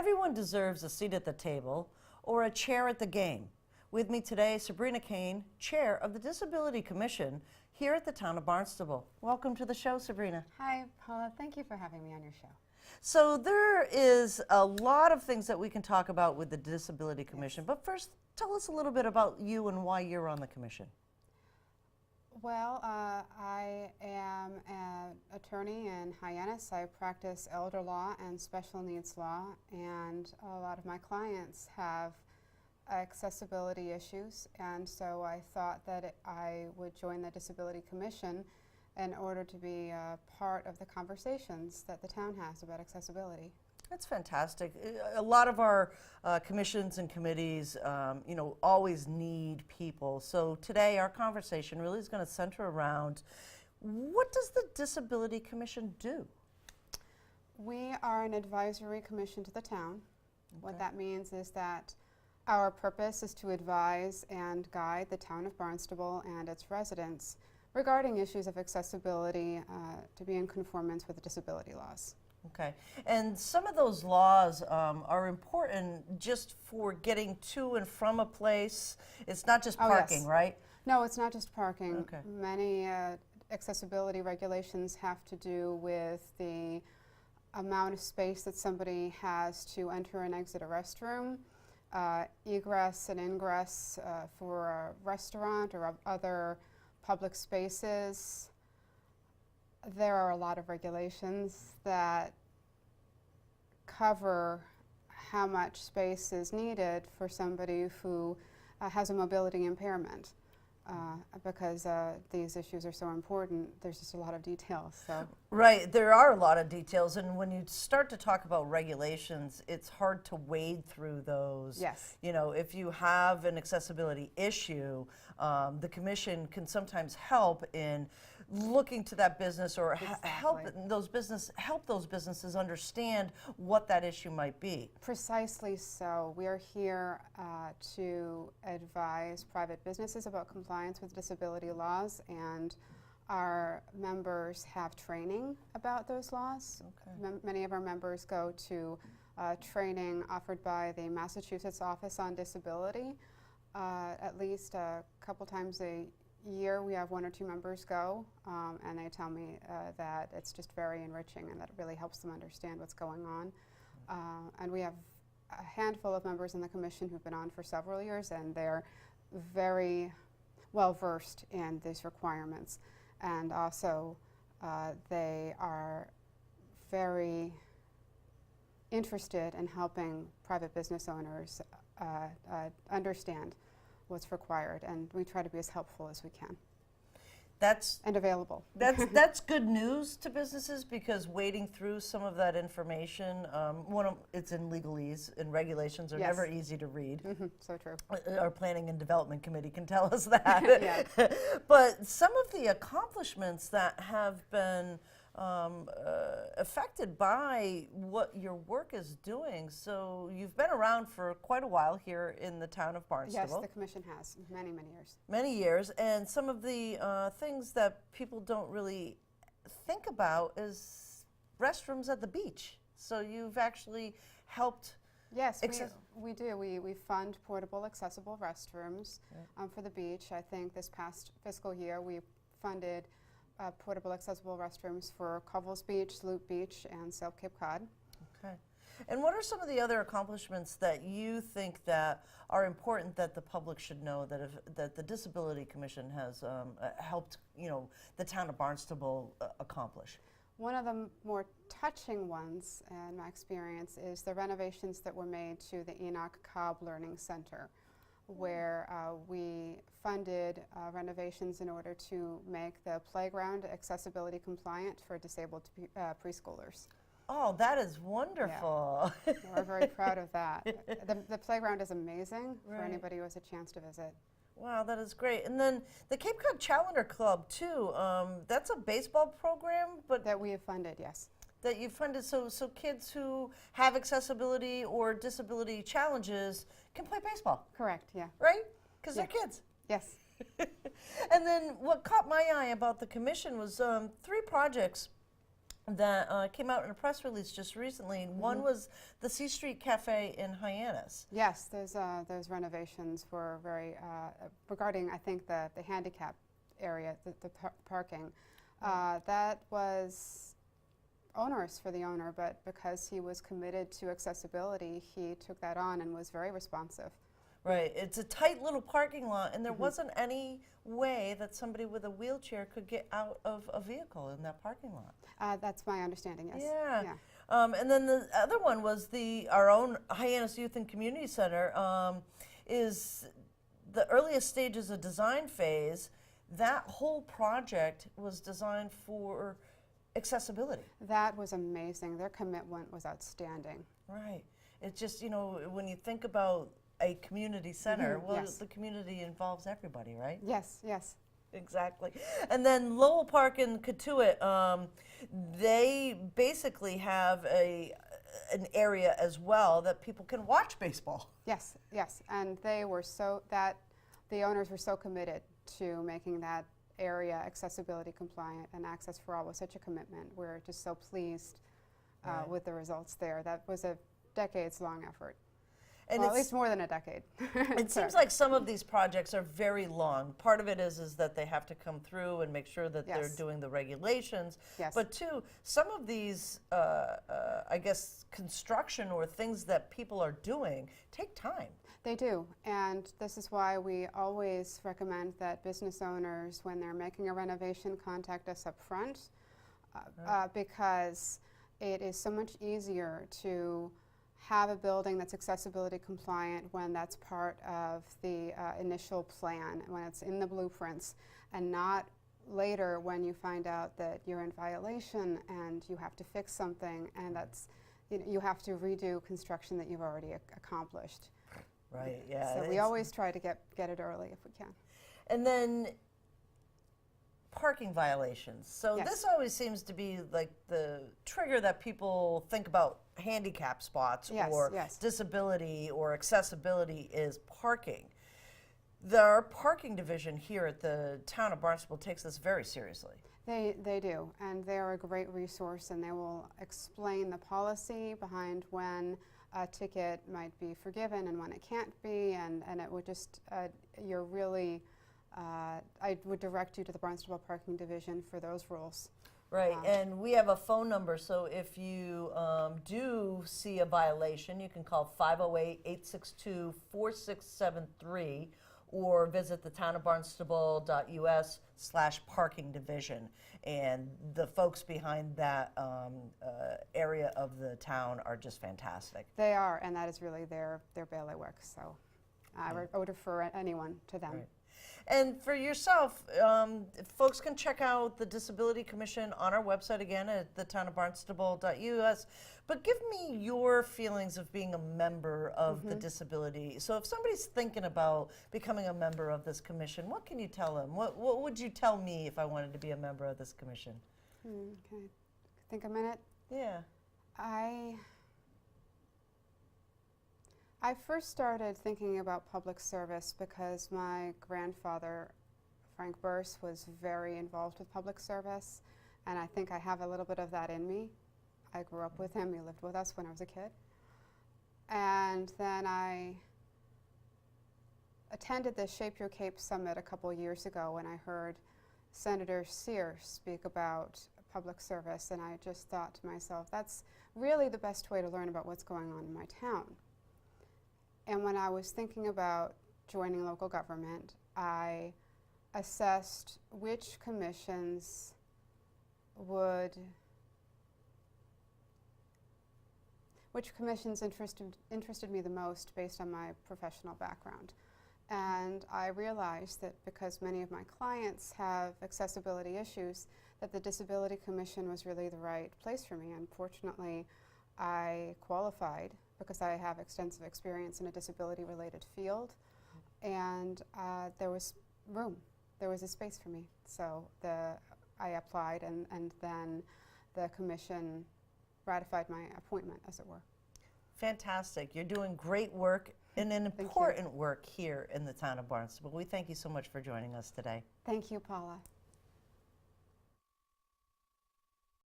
Everyone deserves a seat at the table or a chair at the game. With me today, Sabrina Kane, Chair of the Disability Commission here at the town of Barnstable. Welcome to the show, Sabrina. Hi, Paula. Thank you for having me on your show. So there is a lot of things that we can talk about with the Disability Commission, but first, tell us a little bit about you and why you're on the commission. Well, I am an attorney in Hyannis. I practice elder law and special needs law, and a lot of my clients have accessibility issues, and so I thought that I would join the Disability Commission in order to be a part of the conversations that the town has about accessibility. That's fantastic. A lot of our commissions and committees, always need people. So today our conversation really is going to center around, what does the Disability Commission do? We are an advisory commission to the town. Okay. What that means is that our purpose is to advise and guide the town of Barnstable and its residents regarding issues of accessibility to be in conformance with the disability laws. Okay, and some of those laws are important just for getting to and from a place. It's not just parking, yes. Right? No, it's not just parking. Okay. Many accessibility regulations have to do with the amount of space that somebody has to enter and exit a restroom, egress and ingress for a restaurant or other public spaces. There are a lot of regulations that cover how much space is needed for somebody who has a mobility impairment. Because these issues are so important, there's just a lot of details. So. Right, there are a lot of details, and when you start to talk about regulations, it's hard to wade through those. Yes. You know, if you have an accessibility issue, the commission can sometimes help in looking to that business or Exactly. help those businesses understand what that issue might be. Precisely so. We are here to advise private businesses about compliance with disability laws, and our members have training about those laws. Okay. Many of our members go to training offered by the Massachusetts Office on Disability. At least a couple times a year we have one or two members go, and they tell me that it's just very enriching and that it really helps them understand what's going on. And we have a handful of members in the commission who've been on for several years, and they're very well versed in these requirements. And also they are very interested in helping private business owners understand what's required, and we try to be as helpful as we can. And available. That's good news to businesses, because wading through some of that information, it's in legalese, and regulations are Yes. never easy to read. Mm-hmm. So true. Our Planning and Development Committee can tell us that. Yeah. But some of the accomplishments that have been affected by what your work is doing. So you've been around for quite a while here in the town of Barnstable. Yes, the commission has, many, many years. Many years, and some of the things that people don't really think about is restrooms at the beach. So you've actually helped. Yes, we do. We fund portable, accessible restrooms for the beach. I think this past fiscal year we funded portable, accessible restrooms for Covell's Beach, Loop Beach, and South Cape Cod. Okay. And what are some of the other accomplishments that you think that are important that the public should know that the Disability Commission has helped, the town of Barnstable accomplish? One of the more touching ones, in my experience, is the renovations that were made to the Enoch Cobb Learning Center, where we funded renovations in order to make the playground accessibility compliant for disabled preschoolers. Oh, that is wonderful. Yeah. We're very proud of that. The playground is amazing for Right. anybody who has a chance to visit. Wow, that is great. And then the Cape Cod Challenger Club, too, that's a baseball program, but That we have funded, yes. that you funded so kids who have accessibility or disability challenges can play baseball. Correct, yeah. Right? Because Yeah. they're kids. Yes. And then what caught my eye about the commission was 3 projects that came out in a press release just recently. One was the C Street Cafe in Hyannis. Yes, those renovations were very, regarding, I think, the handicap area, the parking. That was onerous for the owner, but because he was committed to accessibility, he took that on and was very responsive. Right, it's a tight little parking lot, and there wasn't any way that somebody with a wheelchair could get out of a vehicle in that parking lot. That's my understanding, yes. Yeah. And then the other one was our own Hyannis Youth and Community Center is the earliest stages of design phase. That whole project was designed for accessibility. That was amazing. Their commitment was outstanding. Right. It's just, when you think about a community center, well, yes. the community involves everybody, right? Yes, yes. Exactly. And then Lowell Park and Katuitt, they basically have an area as well that people can watch baseball. Yes, yes. And the owners were so committed to making that area accessibility compliant, and Access for All was such a commitment. We're just so pleased with the results there. That was a decades-long effort. And well, at least more than a decade. It seems like some of these projects are very long. Part of it is that they have to come through and make sure that they're doing the regulations. Yes. But two, some of these, I guess, construction or things that people are doing take time. They do, and this is why we always recommend that business owners, when they're making a renovation, contact us up front, because it is so much easier to have a building that's accessibility compliant when that's part of the initial plan, when it's in the blueprints, and not later when you find out that you're in violation and you have to fix something, and that's, you have to redo construction that you've already accomplished. Right, yeah. So we always try to get it early if we can. And then parking violations. So Yes. this always seems to be like the trigger that people think about handicap spots or disability or accessibility is parking. Our parking division here at the town of Barnstable takes this very seriously. They do, and they're a great resource, and they will explain the policy behind when a ticket might be forgiven and when it can't be, and it would just, you're really, I would direct you to the Barnstable Parking Division for those rules. Right, and we have a phone number, so if you do see a violation, you can call 508-862-4673 or visit thetownofbarnstable.us/parking division. And the folks behind that area of the town are just fantastic. They are, and that is really their bailiwick, so I would refer anyone to them. Right. And for yourself, folks can check out the Disability Commission on our website again at thetownofbarnstable.us. But give me your feelings of being a member of the disability. So if somebody's thinking about becoming a member of this commission, what can you tell them? What would you tell me if I wanted to be a member of this commission? Can I think a minute? Yeah. I first started thinking about public service because my grandfather, Frank Burse, was very involved with public service, and I think I have a little bit of that in me. I grew up with him. He lived with us when I was a kid. And then I attended the Shape Your Cape Summit a couple years ago, and I heard Senator Sears speak about public service, and I just thought to myself, that's really the best way to learn about what's going on in my town. And when I was thinking about joining local government, I assessed which commissions interested me the most based on my professional background. And I realized that because many of my clients have accessibility issues, that the Disability Commission was really the right place for me. Unfortunately, I qualified because I have extensive experience in a disability-related field, and there was room. There was a space for me. So I applied, and then the commission ratified my appointment, as it were. Fantastic. You're doing great work and an important work here in the town of Barnstable. We thank you so much for joining us today. Thank you, Paula.